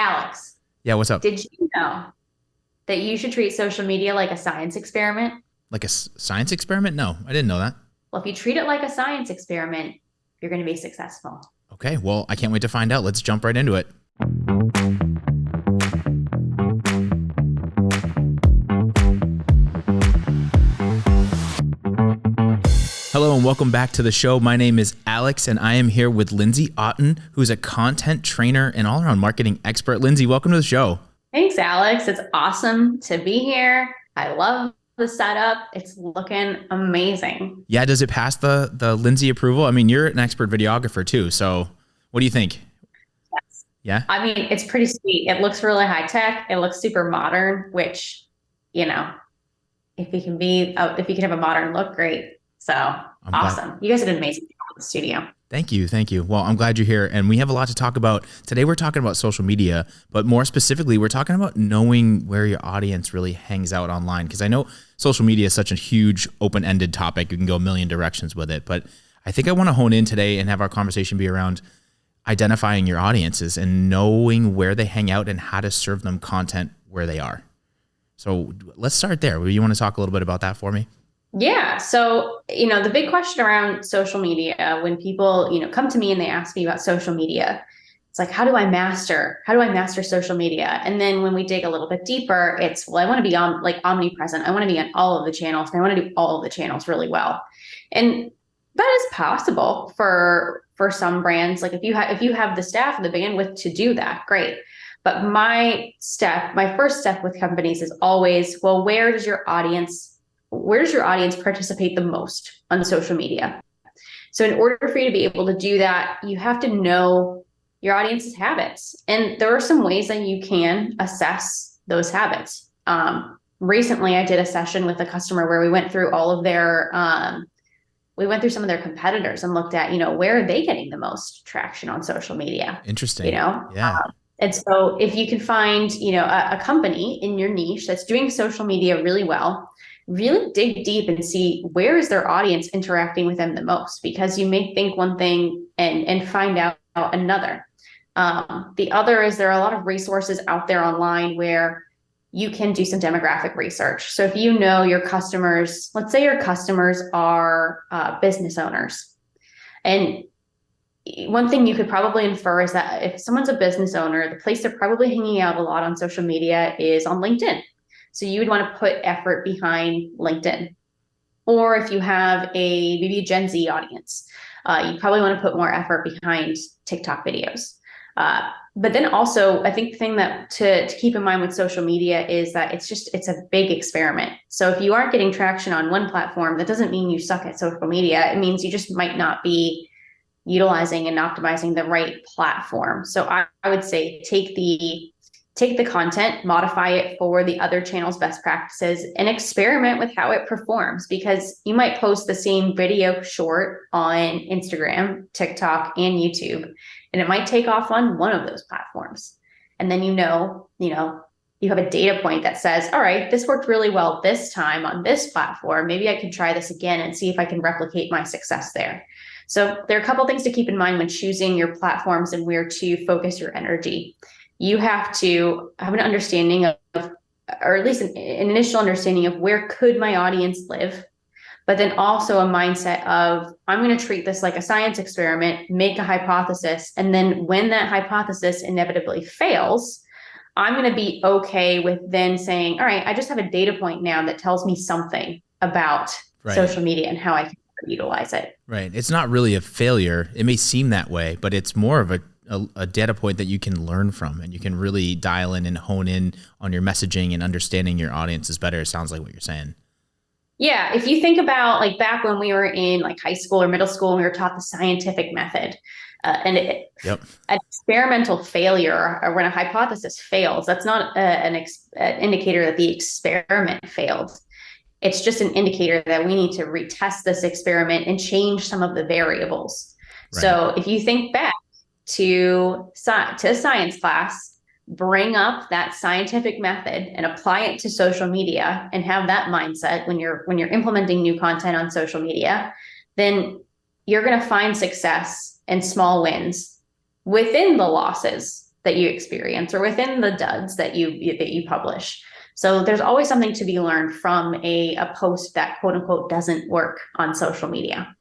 Alex, Yeah, what's up? did you know that you should treat social media like a science experiment? Like a science experiment? No, I didn't know that. Well, if you treat it like a science experiment, you're going to be successful. Okay, well, I can't wait to find out. Let's jump right into it. Hello and welcome back to the show. My name is Alex and I am here with Lindsay Otten, who's a content trainer and all-around marketing expert. Lindsay, welcome to the show. Thanks, Alex. It's awesome to be here. I love the setup. It's looking amazing. Yeah, does it pass the Lindsay approval? I mean, you're an expert videographer too, so what do you think? Yes. Yeah? I mean, it's pretty sweet. It looks really high tech. It looks super modern, which, you know, if you can have a modern look, great. So awesome. You guys did an amazing job with the studio. Thank you. Thank you. Well, I'm glad you're here and we have a lot to talk about. Today we're talking about social media, but more specifically, we're talking about knowing where your audience really hangs out online. Because I know social media is such a huge open-ended topic. You can go a million directions with it, but I think I want to hone in today and have our conversation be around identifying your audiences and knowing where they hang out and how to serve them content where they are. So let's start there. You want to talk a little bit about that for me? Yeah. So, the big question around social media, when people, come to me and they ask me about social media, it's like, how do I master social media? And then when we dig a little bit deeper, it's, well, I want to be omnipresent. I want to be on all of the channels and I want to do all of the channels really well. And that is possible for some brands. Like if you have the staff and the bandwidth to do that, great. But my first step with companies is always, well, where does your audience participate the most on social media? So in order for you to be able to do that, you have to know your audience's habits. And there are some ways that you can assess those habits. Recently, I did a session with a customer where we went through some of their competitors and looked at, where are they getting the most traction on social media? Interesting. Yeah. And so if you can find, a company in your niche that's doing social media really well, really dig deep and see where is their audience interacting with them the most, because you may think one thing and find out another. The other is there are a lot of resources out there online where you can do some demographic research. So if you know your customers, let's say your customers are business owners, and one thing you could probably infer is that if someone's a business owner, the place they're probably hanging out a lot on social media is on LinkedIn. So you would want to put effort behind LinkedIn. Or if you have maybe a Gen Z audience, you probably want to put more effort behind TikTok videos. But then also, I think the thing that to keep in mind with social media is that it's a big experiment. So if you aren't getting traction on one platform, that doesn't mean you suck at social media. It means you just might not be utilizing and optimizing the right platform. So I would say take the content, modify it for the other channel's best practices, and experiment with how it performs, because you might post the same video short on Instagram, TikTok, and YouTube, and it might take off on one of those platforms. And then you have a data point that says, all right, this worked really well this time on this platform. Maybe I can try this again and see if I can replicate my success there. So there are a couple things to keep in mind when choosing your platforms and where to focus your energy. You have to have an understanding of, or at least an initial understanding of, where could my audience live, but then also a mindset of, I'm going to treat this like a science experiment, make a hypothesis, and then when that hypothesis inevitably fails, I'm going to be okay with then saying, all right, I just have a data point now that tells me something about social media and how I can utilize it. Right. It's not really a failure. It may seem that way, but it's more of a data point that you can learn from, and you can really dial in and hone in on your messaging and understanding your audience is better. It sounds like what you're saying. Yeah. If you think about like back when we were in like high school or middle school and we were taught the scientific method, an experimental failure, or when a hypothesis fails, that's not an indicator that the experiment failed. It's just an indicator that we need to retest this experiment and change some of the variables. Right. So if you think back to science class, bring up that scientific method and apply it to social media and have that mindset when you're implementing new content on social media, then you're going to find success and small wins within the losses that you experience or within the duds that you publish. So there's always something to be learned from a post that quote unquote doesn't work on social media.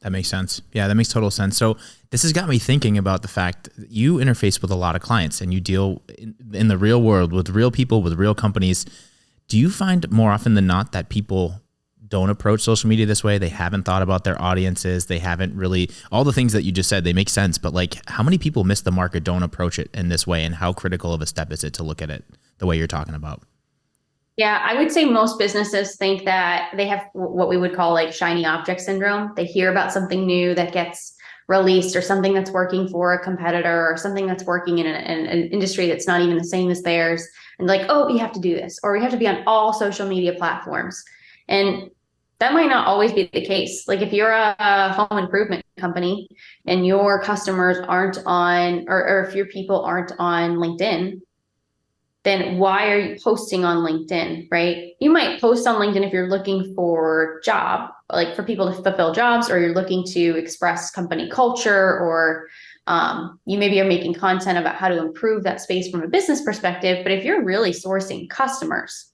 That makes sense. Yeah, that makes total sense. So this has got me thinking about the fact that you interface with a lot of clients and you deal in the real world with real people, with real companies. Do you find more often than not that people don't approach social media this way? They haven't thought about their audiences. They haven't really, all the things that you just said, they make sense. But like, how many people miss the mark or don't approach it in this way? And how critical of a step is it to look at it the way you're talking about? Yeah, I would say most businesses think that they have what we would call like shiny object syndrome. They hear about something new that gets released or something that's working for a competitor or something that's working in an industry that's not even the same as theirs. And like, oh, we have to do this, or we have to be on all social media platforms. And that might not always be the case. Like if you're a home improvement company and your customers aren't on, or if your people aren't on LinkedIn, then why are you posting on LinkedIn, right? You might post on LinkedIn if you're looking for job, like for people to fulfill jobs, or you're looking to express company culture, or you maybe are making content about how to improve that space from a business perspective. But if you're really sourcing customers,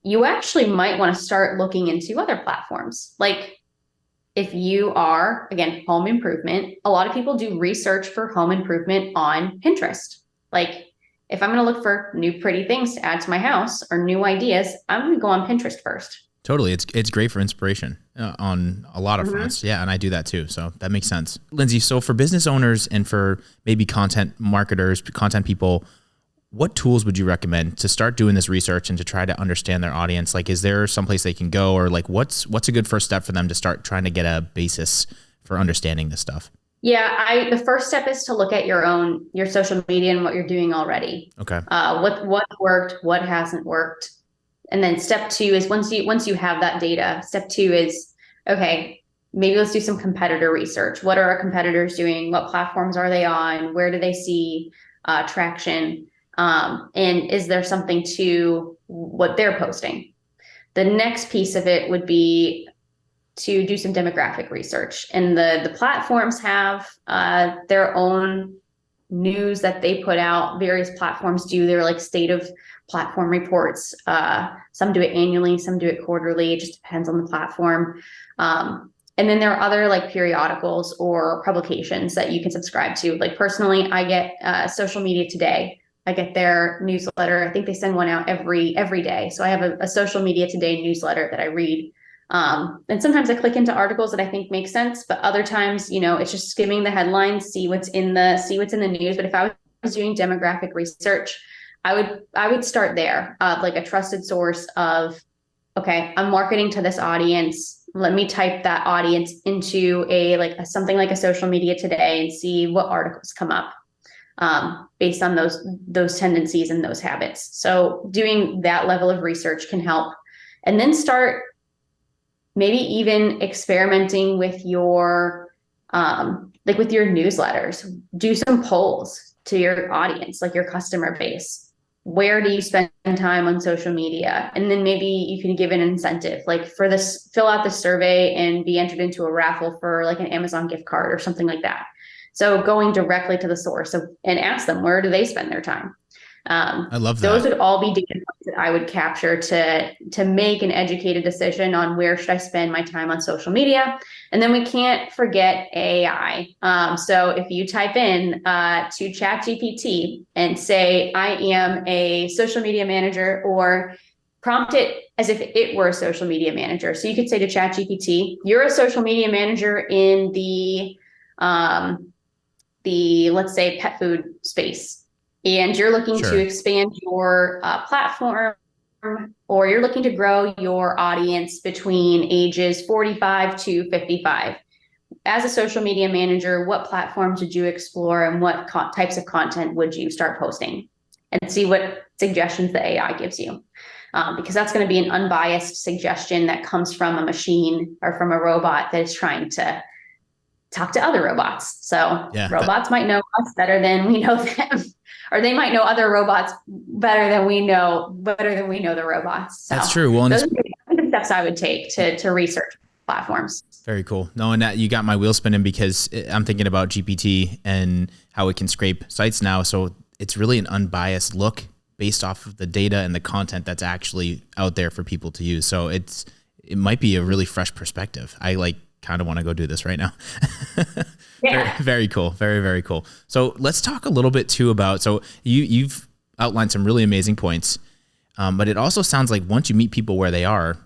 you actually might want to start looking into other platforms. Like if you are, again, home improvement, a lot of people do research for home improvement on Pinterest. Like if I'm going to look for new pretty things to add to my house or new ideas, I'm going to go on Pinterest first. Totally. It's great for inspiration on a lot of fronts. Yeah. And I do that too. So that makes sense. Lindsay, so for business owners and for maybe content marketers, content people, what tools would you recommend to start doing this research and to try to understand their audience? Like, is there someplace they can go, or like what's a good first step for them to start trying to get a basis for understanding this stuff? Yeah, the first step is to look at your social media and what you're doing already. Okay. What worked, what hasn't worked. And then step two is once you have that data, step two is, okay, maybe let's do some competitor research. What are our competitors doing? What platforms are they on? Where do they see traction? And is there something to what they're posting? The next piece of it would be to do some demographic research. And the platforms have their own news that they put out. Various platforms do their like state of platform reports. Some do it annually, some do it quarterly. It just depends on the platform. And then there are other like periodicals or publications that you can subscribe to. Like personally, I get Social Media Today. I get their newsletter. I think they send one out every day. So I have a Social Media Today newsletter that I read. And sometimes I click into articles that I think make sense, but other times, it's just skimming the headlines, see what's in the news. But if I was doing demographic research, I would start there, like a trusted source of, okay, I'm marketing to this audience. Let me type that audience into something like a Social Media Today and see what articles come up, based on those tendencies and those habits. So doing that level of research can help, and then start maybe even experimenting with your with your newsletters. Do some polls to your audience, like your customer base. Where do you spend time on social media? And then maybe you can give an incentive, like for this, fill out the survey and be entered into a raffle for like an Amazon gift card or something like that. So going directly to the source and ask them, where do they spend their time? I love that. Those would all be data points that I would capture to make an educated decision on where should I spend my time on social media. And then we can't forget AI. So if you type in to ChatGPT and say, I am a social media manager, or prompt it as if it were a social media manager. So you could say to ChatGPT, you're a social media manager in the let's say pet food space, and you're looking Sure. to expand your platform, or you're looking to grow your audience between ages 45 to 55. As a social media manager, what platforms would you explore, and what types of content would you start posting? And see what suggestions the AI gives you. Because that's going to be an unbiased suggestion that comes from a machine or from a robot that is trying to talk to other robots. So yeah, robots might know us better than we know them, or they might know other robots better than we know the robots. So that's true. Well, those are the steps I would take to research. platforms. Very cool. No, and that you got my wheel spinning because I'm thinking about GPT and how it can scrape sites now. So it's really an unbiased look based off of the data and the content that's actually out there for people to use. So it might be a really fresh perspective. I like kind of want to go do this right now. Yeah. Very cool. Very, very cool. So let's talk a little bit too about, so you've outlined some really amazing points. But it also sounds like once you meet people where they are,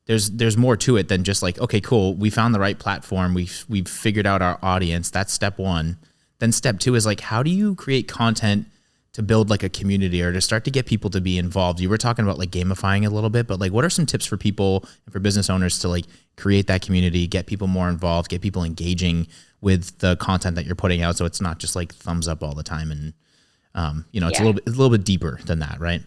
there's more to it than just like, okay, cool, we found the right platform, we've figured out our audience. That's step one. Then step two is like, how do you create content to build like a community or to start to get people to be involved? You were talking about like gamifying a little bit, but like, what are some tips for people and for business owners to like create that community, get people more involved, get people engaging with the content that you're putting out, so it's not just like thumbs up all the time and it's a little bit deeper than that, right?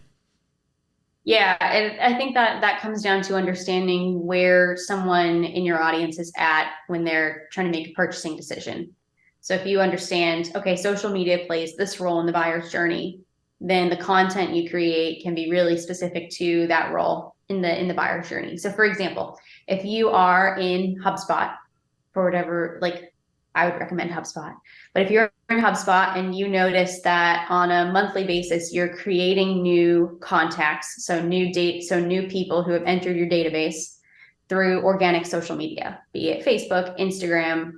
Yeah, and I think that comes down to understanding where someone in your audience is at when they're trying to make a purchasing decision. So if you understand, okay, social media plays this role in the buyer's journey, then the content you create can be really specific to that role in the buyer's journey. So for example, if you are in HubSpot for whatever, like I would recommend HubSpot. But if you're in HubSpot and you notice that on a monthly basis, you're creating new contacts, so new people who have entered your database through organic social media, be it Facebook, Instagram,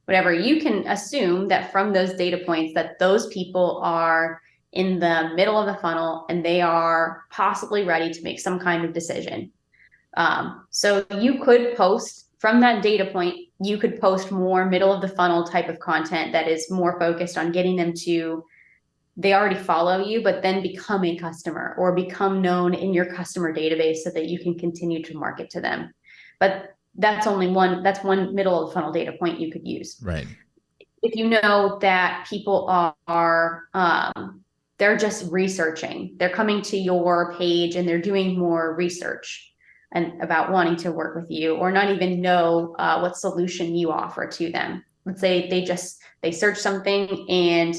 whatever, you can assume that from those data points that those people are in the middle of the funnel and they are possibly ready to make some kind of decision. So you could post from that data point, you could post more middle of the funnel type of content that is more focused on getting them to, they already follow you, but then become a customer or become known in your customer database so that you can continue to market to them. But that's one middle of the funnel data point you could use. Right. If you know that people are they're just researching, they're coming to your page and they're doing more research and about wanting to work with you, or not even know what solution you offer to them. Let's say they search something and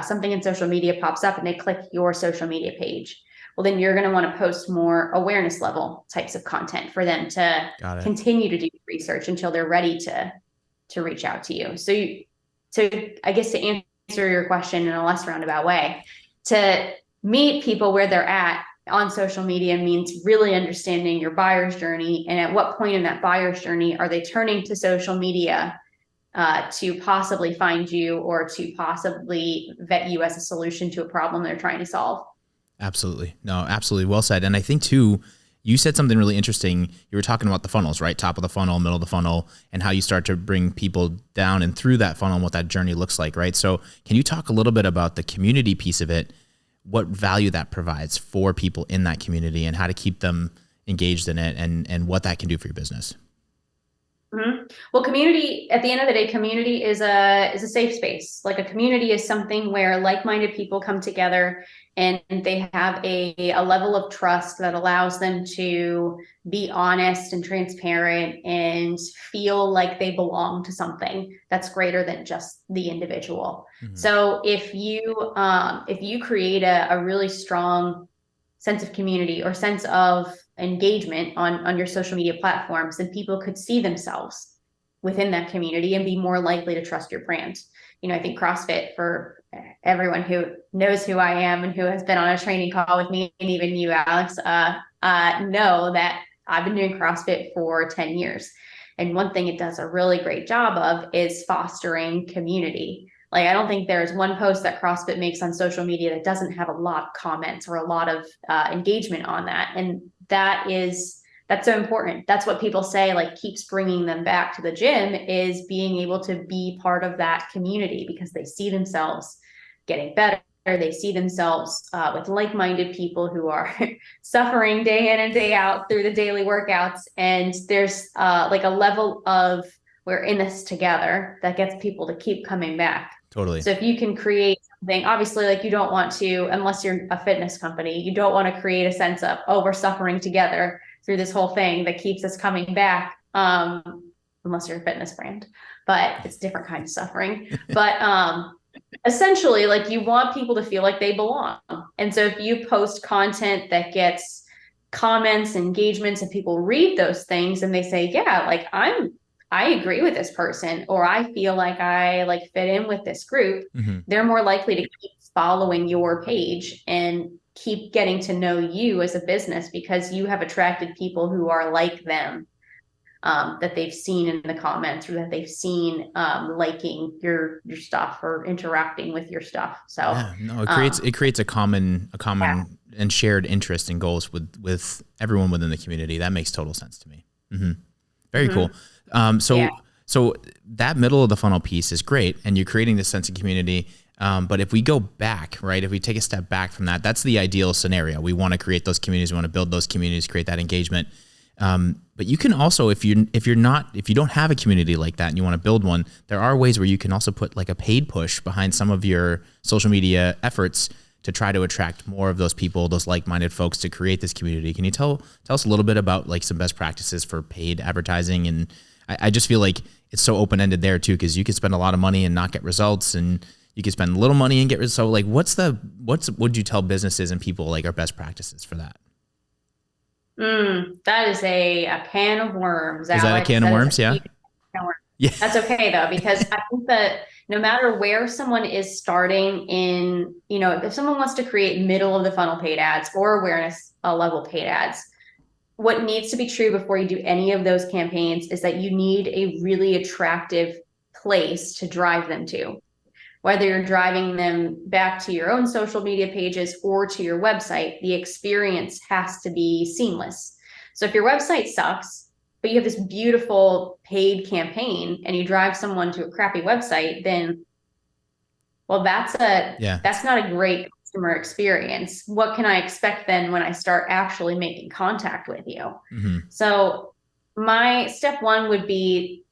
something in social media pops up and they click your social media page. Well, then you're going to want to post more awareness level types of content for them to continue to do research until they're ready to reach out to you. So I guess to answer your question in a less roundabout way, to meet people where they're at on social media means really understanding your buyer's journey, and at what point in that buyer's journey are they turning to social media to possibly find you or to possibly vet you as a solution to a problem they're trying to solve. Absolutely. No, absolutely. Well said. And I think too, you said something really interesting. You were talking about the funnels, right? Top of the funnel, middle of the funnel, and how you start to bring people down and through that funnel and what that journey looks like, right? So can you talk a little bit about the community piece of it, what value that provides for people in that community and how to keep them engaged in it and what that can do for your business? Mm-hmm. Well, community, at the end of the day, community is a safe space. Like a community is something where like-minded people come together and they have a level of trust that allows them to be honest and transparent and feel like they belong to something that's greater than just the individual. Mm-hmm. So if you create a really strong sense of community or sense of engagement on your social media platforms, then people could see themselves within that community and be more likely to trust your brand. I think CrossFit, for everyone who knows who I am and who has been on a training call with me, and even you, Alex, know that I've been doing CrossFit for 10 years. And one thing it does a really great job of is fostering community. Like, I don't think there's one post that CrossFit makes on social media that doesn't have a lot of comments or a lot of engagement on that. And that's so important. That's what people say, like, keeps bringing them back to the gym, is being able to be part of that community because they see themselves getting better. They see themselves with like-minded people who are suffering day in and day out through the daily workouts. And there's like a level of, we're in this together, that gets people to keep coming back. Totally. So if you can create something, obviously, like, you don't want to, unless you're a fitness company, you don't want to create a sense of, oh, we're suffering together through this whole thing that keeps us coming back, unless you're a fitness brand, but it's different kind of suffering. But essentially, like, you want people to feel like they belong. And so if you post content that gets comments, engagements, and people read those things and they say, yeah, like I agree with this person, or I feel like I like fit in with this group, they're more likely to keep following your page and keep getting to know you as a business because you have attracted people who are like them, that they've seen in the comments or that they've seen liking your stuff or interacting with your stuff. So yeah, no, it creates a common and shared interest and goals with everyone within the community. That makes total sense to me. Very cool. So that middle of the funnel piece is great, and you're creating this sense of community. But if we go back, right, if we take a step back from that, that's the ideal scenario. We want to create those communities. We want to build those communities, create that engagement. But you can also, if you don't have a community like that and you want to build one, there are ways where you can also put like a paid push behind some of your social media efforts to try to attract more of those people, those like-minded folks to create this community. Can you tell us a little bit about like some best practices for paid advertising? And I just feel like it's so open-ended there too, because you could spend a lot of money and not get results, and you could spend a little money and get results. So like, what would you tell businesses and people like are best practices for that? That is a can of worms. Is that a can of worms? Yeah. Yeah. That's okay though, because I think that no matter where someone is starting in, if someone wants to create middle of the funnel paid ads or awareness level paid ads, what needs to be true before you do any of those campaigns is that you need a really attractive place to drive them to. Whether you're driving them back to your own social media pages or to your website, the experience has to be seamless. So if your website sucks, but you have this beautiful paid campaign and you drive someone to a crappy website, then, well, that's not a great customer experience. What can I expect then when I start actually making contact with you? So my step one would be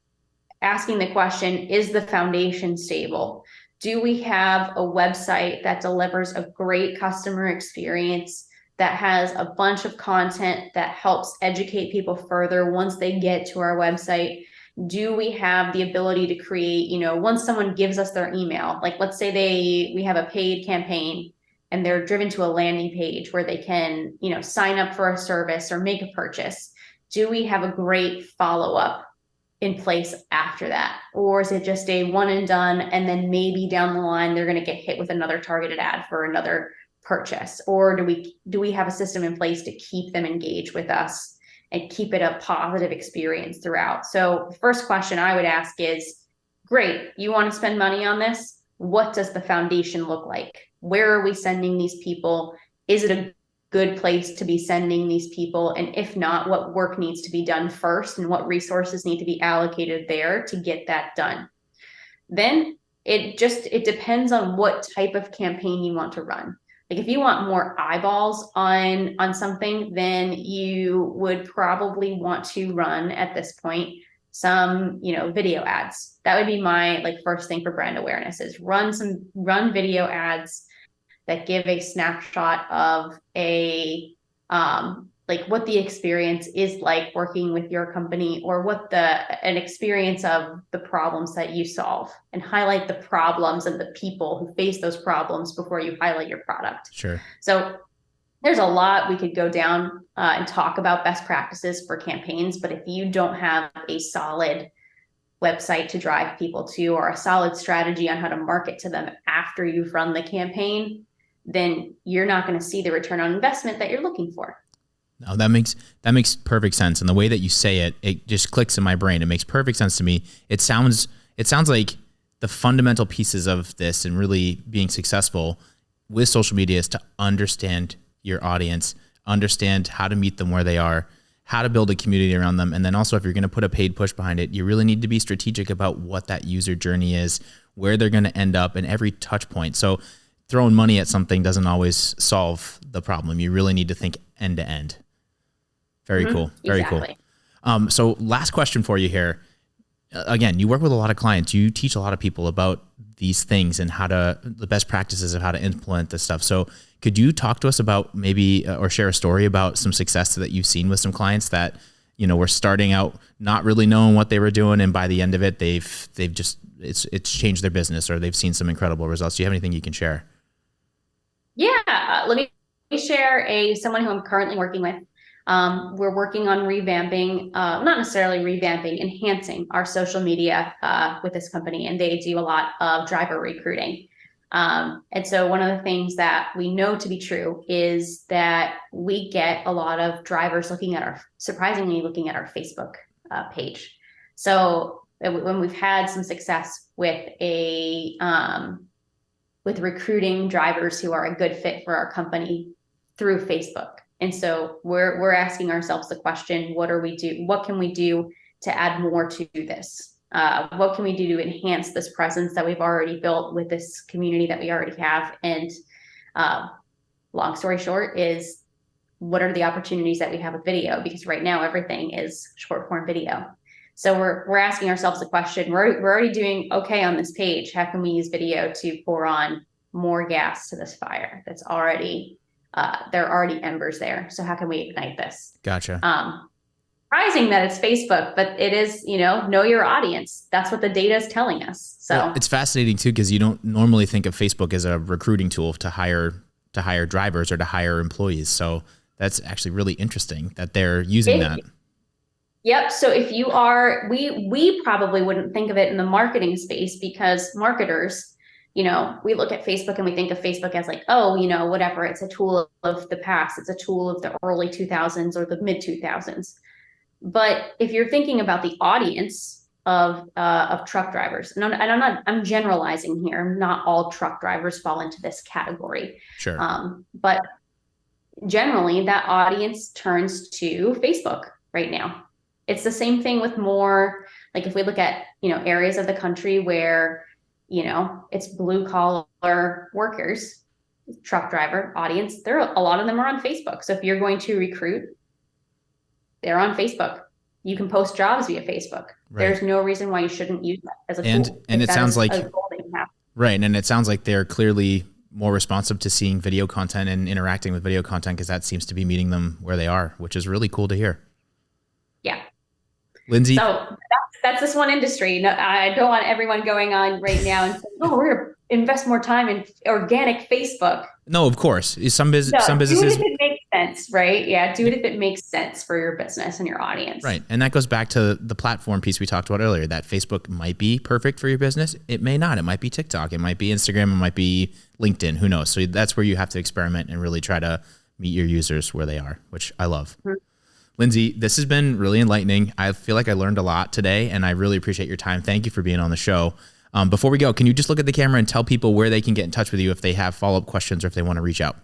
asking the question, is the foundation stable? Do we have a website that delivers a great customer experience, that has a bunch of content that helps educate people further once they get to our website? Do we have the ability to create, once someone gives us their email, like let's say we have a paid campaign and they're driven to a landing page where they can, sign up for a service or make a purchase. Do we have a great follow-up in place after that? Or is it just a one and done, and then maybe down the line they're going to get hit with another targeted ad for another purchase? Or do we have a system in place to keep them engaged with us and keep it a positive experience throughout? So the first question I would ask is, great, you want to spend money on this? What does the foundation look like? Where are we sending these people? Is it a good place to be sending these people? And if not, what work needs to be done first and what resources need to be allocated there to get that done? Then it depends on what type of campaign you want to run. Like if you want more eyeballs on something, then you would probably want to run at this point some, video ads. That would be my first thing for brand awareness, is run video ads that give a snapshot of what the experience is like working with your company, or what an experience of the problems that you solve, and highlight the problems and the people who face those problems before you highlight your product. Sure. So there's a lot we could go down and talk about best practices for campaigns, but if you don't have a solid website to drive people to, or a solid strategy on how to market to them after you've run the campaign, then you're not going to see the return on investment that you're looking for. No, that makes perfect sense. And the way that you say it, it just clicks in my brain. It makes perfect sense to me. It sounds like the fundamental pieces of this and really being successful with social media is to understand your audience, understand how to meet them where they are, how to build a community around them. And then also, if you're going to put a paid push behind it, you really need to be strategic about what that user journey is, where they're going to end up in every touch point. So throwing money at something doesn't always solve the problem. You really need to think end to end. Very cool. Very exactly. Cool. So last question for you here. Again, you work with a lot of clients. You teach a lot of people about these things and the best practices of how to implement this stuff. So could you talk to us about maybe, or share a story about some success that you've seen with some clients that, were starting out not really knowing what they were doing, and by the end of it, they've just, it's changed their business, or they've seen some incredible results? Do you have anything you can share? Yeah. Let me share someone who I'm currently working with. We're working on revamping, not necessarily revamping, enhancing our social media with this company, and they do a lot of driver recruiting. And so one of the things that we know to be true is that we get a lot of drivers surprisingly looking at our Facebook page. So when we've had some success with with recruiting drivers who are a good fit for our company through Facebook. And so we're asking ourselves the question, what can we do to add more to this? What can we do to enhance this presence that we've already built with this community that we already have? And long story short is, what are the opportunities that we have with video? Because right now everything is short form video. So we're asking ourselves the question, we're already doing okay on this page. How can we use video to pour on more gas to this fire that's already, there are already embers there. So how can we ignite this? Gotcha. Surprising that it's Facebook, but it is, know your audience. That's what the data is telling us. So well, it's fascinating too, because you don't normally think of Facebook as a recruiting tool to hire drivers or to hire employees. So that's actually really interesting that they're using that. Yep. So if you are, we probably wouldn't think of it in the marketing space, because marketers, we look at Facebook and we think of Facebook as like, oh, whatever. It's a tool of the past. It's a tool of the early 2000s or the mid 2000s. But if you're thinking about the audience of truck drivers, and I'm generalizing here. Not all truck drivers fall into this category. Sure. But generally that audience turns to Facebook right now. It's the same thing with more, like if we look at, areas of the country where, it's blue collar workers, truck driver audience, a lot of them are on Facebook. So if you're going to recruit, they're on Facebook. You can post jobs via Facebook. Right. There's no reason why you shouldn't use that as a tool. And it sounds like, right. And it sounds like they're clearly more responsive to seeing video content and interacting with video content, because that seems to be meeting them where they are, which is really cool to hear. Yeah. Lindsay. So that's this one industry. No, I don't want everyone going on right now and saying, oh, we're going to invest more time in organic Facebook. No, of course. Some businesses. Do it if it makes sense, right? Yeah. Do it if it makes sense for your business and your audience. Right. And that goes back to the platform piece we talked about earlier, that Facebook might be perfect for your business. It may not. It might be TikTok. It might be Instagram. It might be LinkedIn. Who knows? So that's where you have to experiment and really try to meet your users where they are, which I love. Mm-hmm. Lindsay, this has been really enlightening. I feel like I learned a lot today, and I really appreciate your time. Thank you for being on the show. Before we go, can you just look at the camera and tell people where they can get in touch with you if they have follow-up questions or if they want to reach out?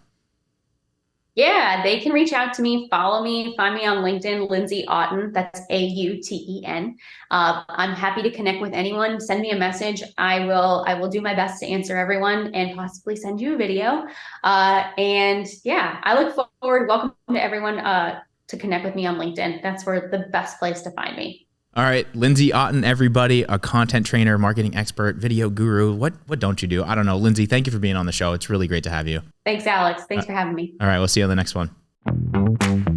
Yeah, they can reach out to me, follow me, find me on LinkedIn, Lindsay Auten. That's Auten. I'm happy to connect with anyone. Send me a message. I will do my best to answer everyone and possibly send you a video. And yeah, I look forward. Welcome to everyone to connect with me on LinkedIn. That's where the best place to find me. All right, Lindsay Auten, everybody, a content trainer, marketing expert, video guru. What don't you do? I don't know. Lindsay, thank you for being on the show. It's really great to have you. Thanks, Alex. Thanks for having me. All right, we'll see you on the next one.